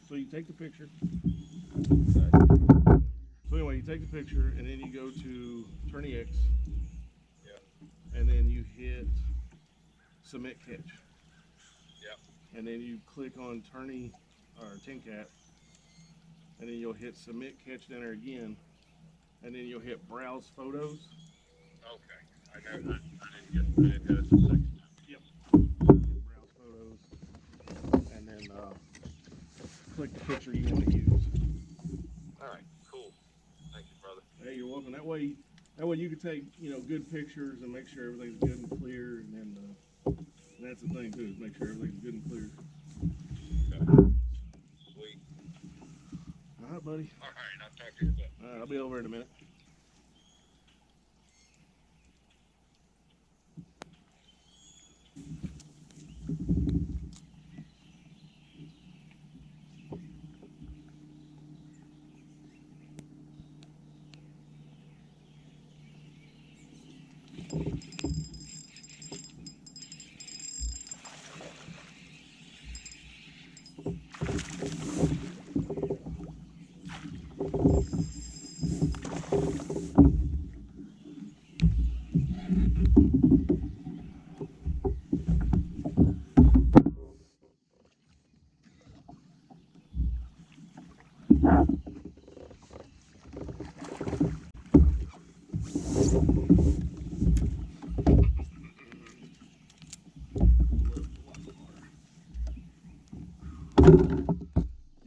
So you take the picture. Okay. So anyway, you take the picture and then you go to Tourney X. Yeah. And then you hit Submit Catch. Yeah. And then you click on Tourney or TNKATT. And then you'll hit Submit Catch dinner again. And then you'll hit Browse Photos. Okay. I didn't get it the second time. Yep. Browse Photos. And then click the picture you want to use. All right. Cool. Thank you, brother. Hey, you're welcome. That way you can take, you know, good pictures and make sure everything's good and clear. And then that's the thing too, is make sure everything's good and clear. Okay. Sweet. All right, buddy. All right. I'll talk to you in a bit. All right, I'll be over in a minute.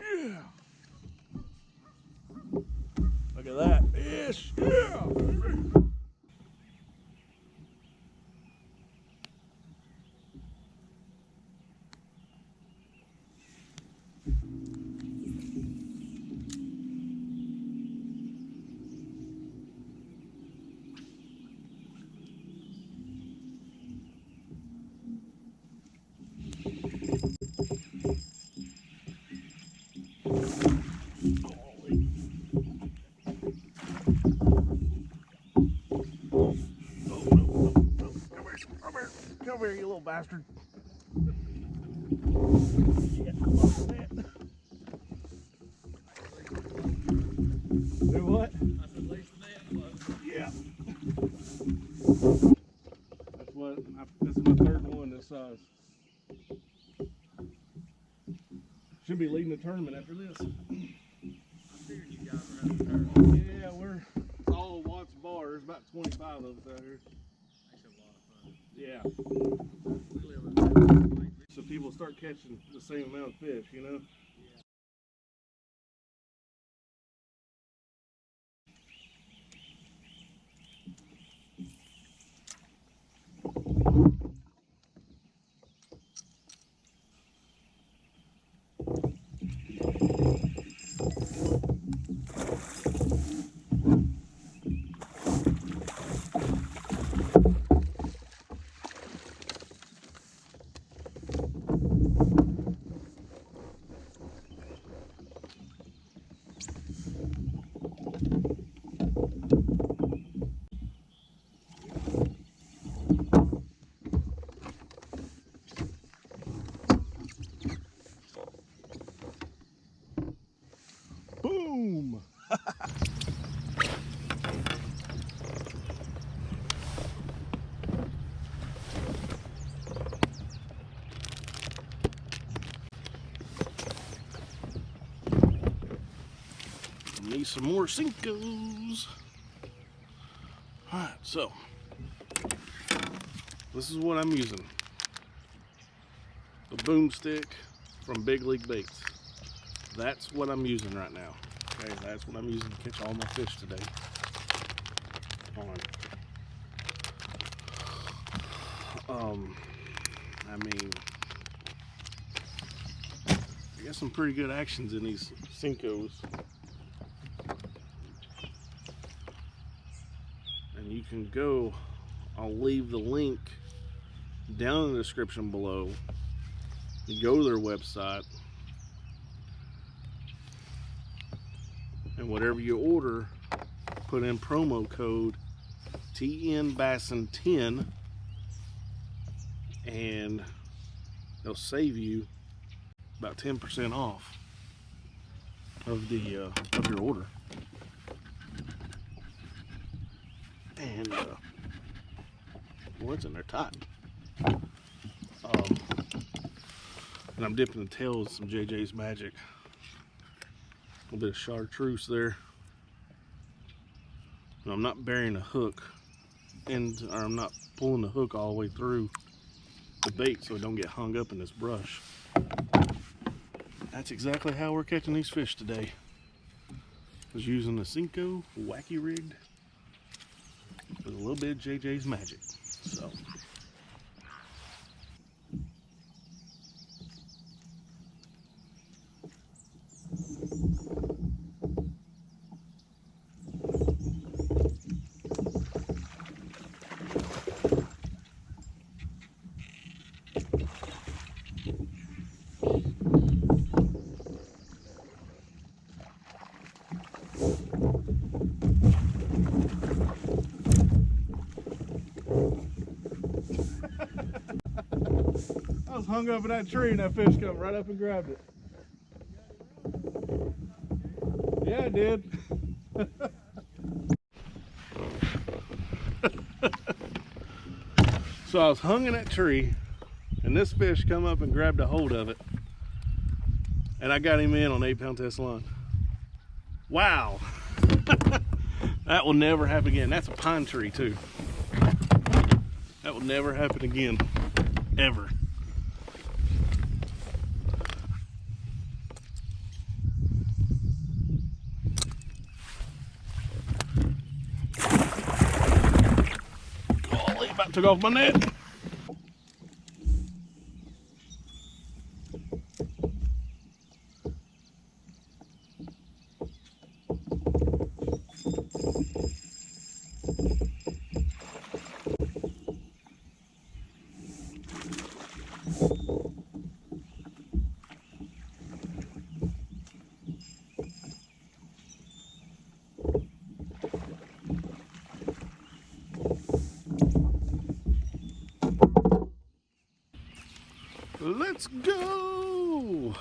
Yeah. Look at that fish. Yeah. Come here, you little bastard. Yeah, do what? I said, lace the net close. Yeah. This is my third one this size. Should be leading the tournament after this. I figured you guys were having a tournament. Yeah, it's all Watts Bar. There's about 25 of us out here. Makes it a lot of fun. Yeah. We live in a place. So people start catching the same amount of fish, you know? Boom! Need some more Senkos. Alright, so this is what I'm using. The boomstick from Big League Baits. That's what I'm using right now. Okay, that's what I'm using to catch all my fish today. I mean, I got some pretty good actions in these Senkos. And you can go, I'll leave the link down in the description below. You go to their website, and whatever you order, put in promo code TNBassin10, and they'll save you about 10% off. of the of your order. And well, it's in there tight. And I'm dipping the tail with some JJ's Magic. A little bit of chartreuse there. And I'm not burying a hook, or I'm not pulling the hook all the way through the bait so it don't get hung up in this brush. That's exactly how we're catching these fish today. I was using the Senko Wacky rigged with a little bit of JJ's Magic. So. I was hung up in that tree and that fish come right up and grabbed it. Yeah, it did. So I was hung in that tree and this fish come up and grabbed a hold of it. And I got him in on 8-pound test line. Wow. That will never happen again. That's a pine tree too. That will never happen again. Ever. Golly, about took off my net. Let's go!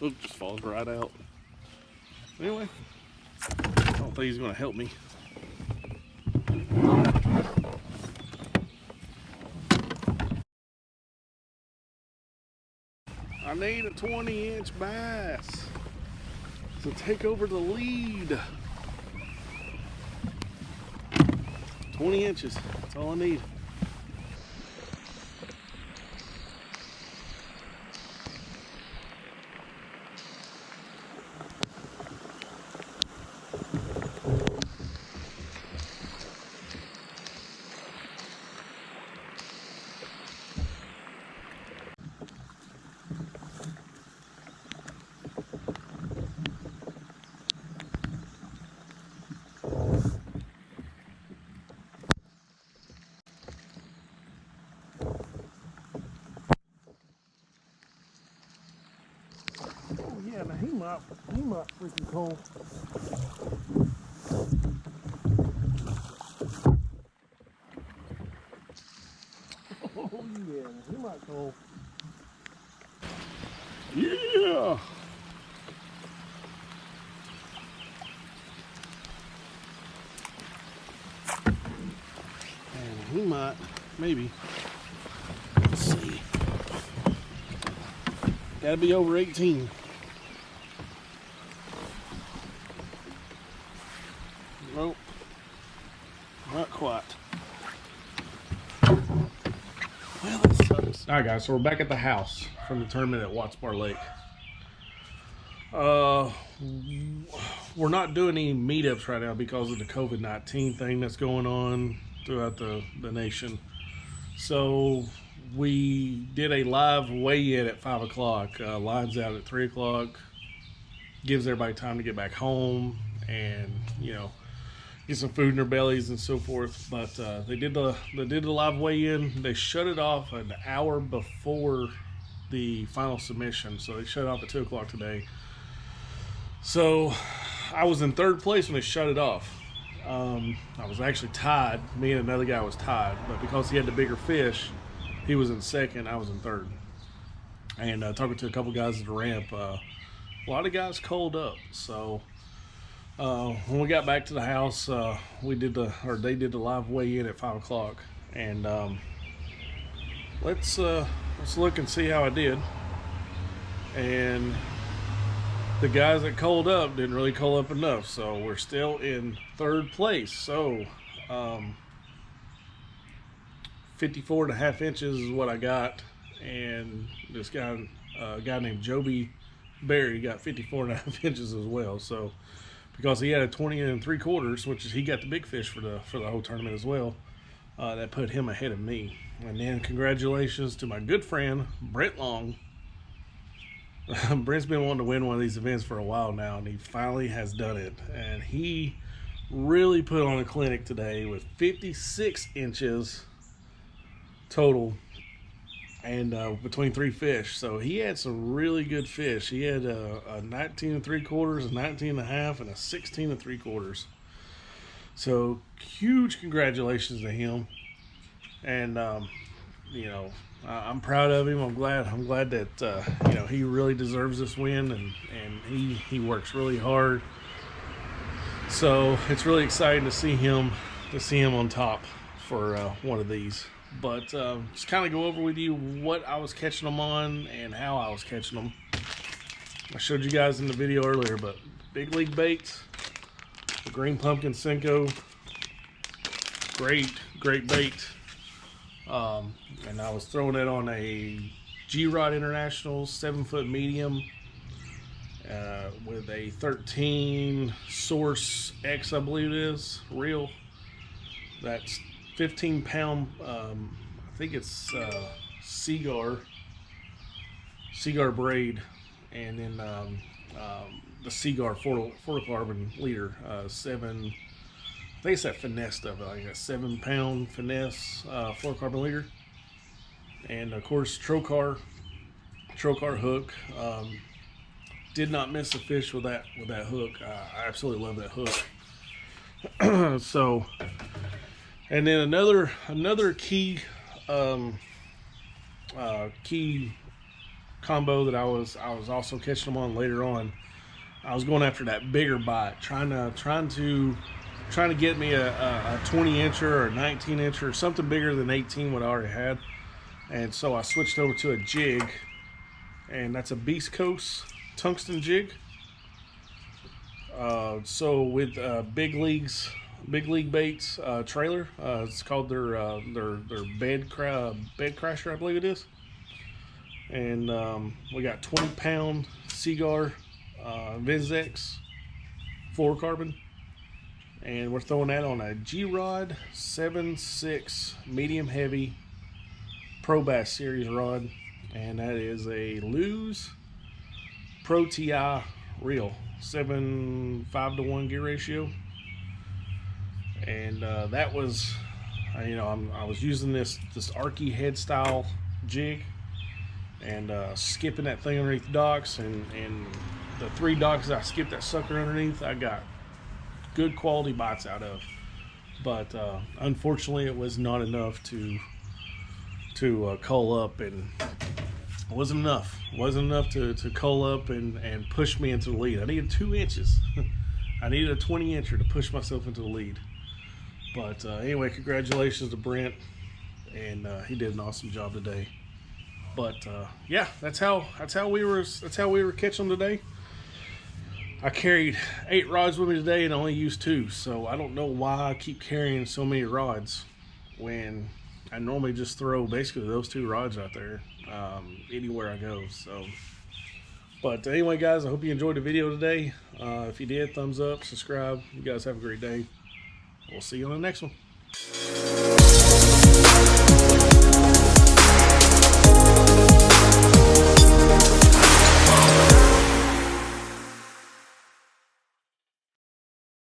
It just falls right out. Anyway, I don't think he's going to help me. I need a 20-inch bass to take over the lead. 20 inches, that's all I need. Yeah, now he might freaking cold. Oh yeah, he might cold. Yeah. And he might, maybe. Let's see. Gotta be over 18. Nope, not quite. Well, that sucks. All right, guys, so we're back at the house from the tournament at Watts Bar Lake. We're not doing any meetups right now because of the COVID-19 thing that's going on throughout the nation. So we did a live weigh-in at 5 o'clock. Lines out at 3 o'clock. Gives everybody time to get back home and, you know, get some food in their bellies and so forth. But they did the live weigh-in. They shut it off an hour before the final submission, so they shut it off at 2 o'clock today. So I was in third place when they shut it off. I was actually tied. Me and another guy was tied, but because he had the bigger fish, he was in second. I was in third. And talking to a couple guys at the ramp, a lot of guys cold up. So when we got back to the house, they did the live weigh-in at 5 o'clock, and let's look and see how I did. And the guys that cold up didn't really cold up enough, so we're still in 3rd place. So 54.5 inches is what I got, and this guy, a guy named Joby Berry, got 54.5 inches as well. So because he had a 20 3/4, which is, he got the big fish for the whole tournament as well, that put him ahead of me. And then congratulations to my good friend Brent Long. Brent's been wanting to win one of these events for a while now, and he finally has done it. And he really put on a clinic today with 56 inches total, and between 3 fish. So he had some really good fish. He had a 19 3/4, a 19.5, and a 16 3/4. So huge congratulations to him. And you know, I'm proud of him. I'm glad that you know, he really deserves this win, and he works really hard. So it's really exciting to see him on top for one of these. But just kind of go over with you what I was catching them on and how I was catching them. I showed you guys in the video earlier, but big league baits, the green pumpkin Senko, great bait. And I was throwing it on a G-Rod International 7-foot medium with a 13 Source X, I believe it is, reel. That's 15-pound, I think it's Seagar braid, and then the Seagar fluorocarbon leader, I think it's that finesse stuff, like a 7-pound finesse fluorocarbon leader. And of course, Trocar hook. Did not miss a fish with that hook. I absolutely love that hook. So, and then another key key combo that I was also catching them on later on. I was going after that bigger bite, trying to get me a 20-incher or a 19-incher, something bigger than 18 what I already had. And so I switched over to a jig, and that's a Beast Coast tungsten jig. So with Big League Baits trailer, it's called their bed crasher, I believe it is. And we got 20-pound Seagar Vinzex fluorocarbon, and we're throwing that on a G-Rod 7.6 medium heavy Pro Bass series rod, and that is a Lew's Pro TI reel, 7.5-to-1 gear ratio. And that was, you know, I was using this Arky head style jig, and skipping that thing underneath the docks, and the 3 docks I skipped that sucker underneath, I got good quality bites out of. But unfortunately, it was not enough to cull up, and it wasn't enough to cull up and push me into the lead. I needed 2 inches. I needed a 20-incher to push myself into the lead. But anyway, congratulations to Brent, and he did an awesome job today. But yeah, that's how we were catching them today. I carried 8 rods with me today and only used 2, so I don't know why I keep carrying so many rods when I normally just throw basically those 2 rods out there anywhere I go. So, but anyway, guys, I hope you enjoyed the video today. If you did, thumbs up, subscribe. You guys have a great day. We'll see you on the next one.